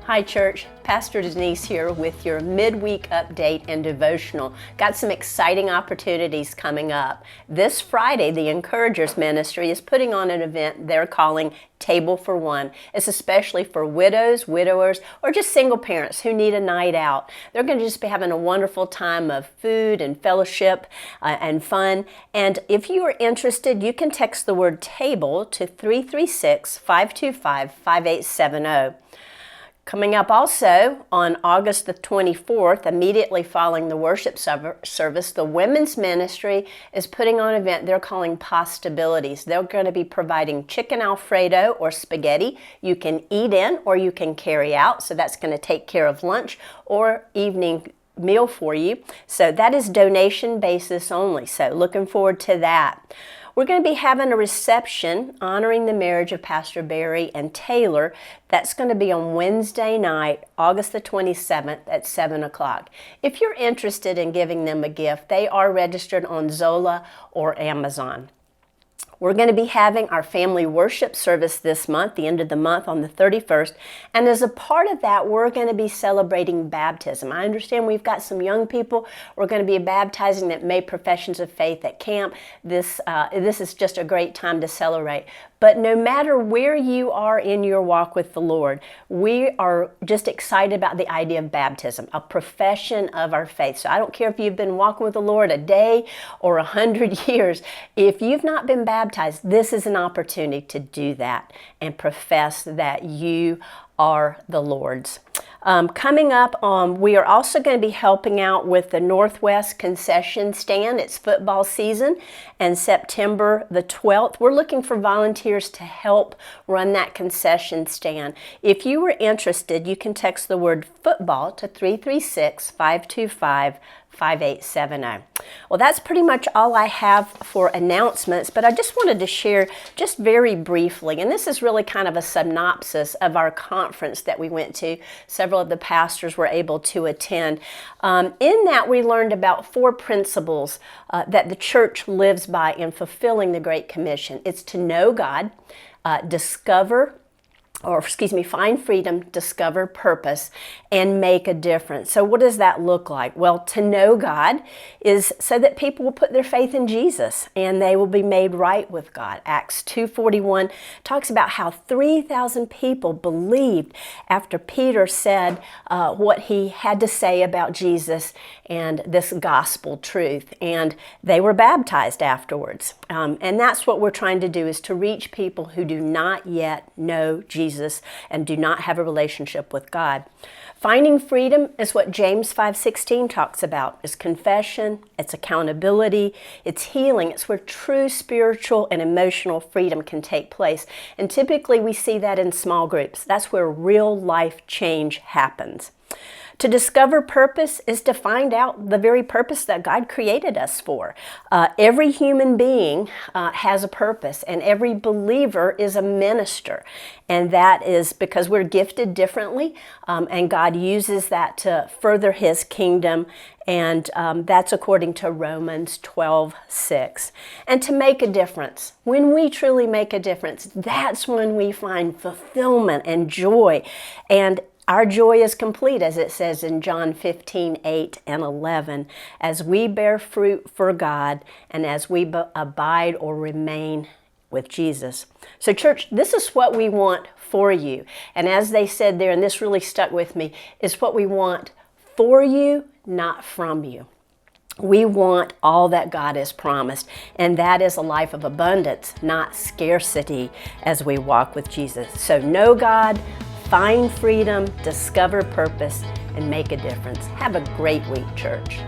Hi church, Pastor Denise here with your midweek update and devotional. Got some exciting opportunities coming up. This Friday, the Encouragers Ministry is putting on an event they're calling Table for One. It's especially for widows, widowers, or just single parents who need a night out. They're going to just be having a wonderful time of food and fellowship and fun. And if you are interested, you can text the word TABLE to 336-525-5870. Coming up also on August the 24th, immediately following the worship service, the women's ministry is putting on an event they're calling Possibilities. They're going to be providing chicken Alfredo or spaghetti. You can eat in or you can carry out, so that's going to take care of lunch or evening meal for you. So that is donation basis only, so looking forward to that. We're going to be having a reception honoring the marriage of Pastor Barry and Taylor. That's going to be on Wednesday night, August the 27th at 7 o'clock. If you're interested in giving them a gift, they are registered on Zola or Amazon. We're going to be having our family worship service this month, the end of the month on the 31st. And as a part of that, we're going to be celebrating baptism. I understand we've got some young people we're going to be baptizing that made professions of faith at camp. This is just a great time to celebrate. But no matter where you are in your walk with the Lord, we are just excited about the idea of baptism, a profession of our faith. So I don't care if you've been walking with the Lord a day or 100 years. If you've not been baptized, this is an opportunity to do that and profess that you are the Lord's. Coming up, we are also going to be helping out with the Northwest concession stand. It's football season, and September the 12th, we're looking for volunteers to help run that concession stand. If you are interested, you can text the word football to 336-525-5870. Well, that's pretty much all I have for announcements, but I just wanted to share just very briefly, and this is really kind of a synopsis of our conference that we went to. Several of the pastors were able to attend. In that, we learned about 4 principles that the church lives by in fulfilling the Great Commission. It's to know God, find freedom, discover purpose, and make a difference. So what does that look like? Well, to know God is so that people will put their faith in Jesus and they will be made right with God. Acts 2:41 talks about how 3,000 people believed after Peter said what he had to say about Jesus and this gospel truth, and they were baptized afterwards. And that's what we're trying to do, is to reach people who do not yet know Jesus and do not have a relationship with God. Finding freedom is what James 5:16 talks about. It's confession, it's accountability, it's healing. It's where true spiritual and emotional freedom can take place. And typically we see that in small groups. That's where real life change happens. To discover purpose is to find out the very purpose that God created us for. Every human being has a purpose, and every believer is a minister. And that is because we're gifted differently, and God uses that to further His kingdom. And that's according to Romans 12:6. And to make a difference. When we truly make a difference, that's when we find fulfillment and joy. And our joy is complete, as it says in John 15:8 and 11, as we bear fruit for God and as we abide or remain with Jesus. So church, this is what we want for you. And as they said there, and this really stuck with me, is what we want for you, not from you. We want all that God has promised, and that is a life of abundance, not scarcity, as we walk with Jesus. So know God, find freedom, discover purpose, and make a difference. Have a great week, church.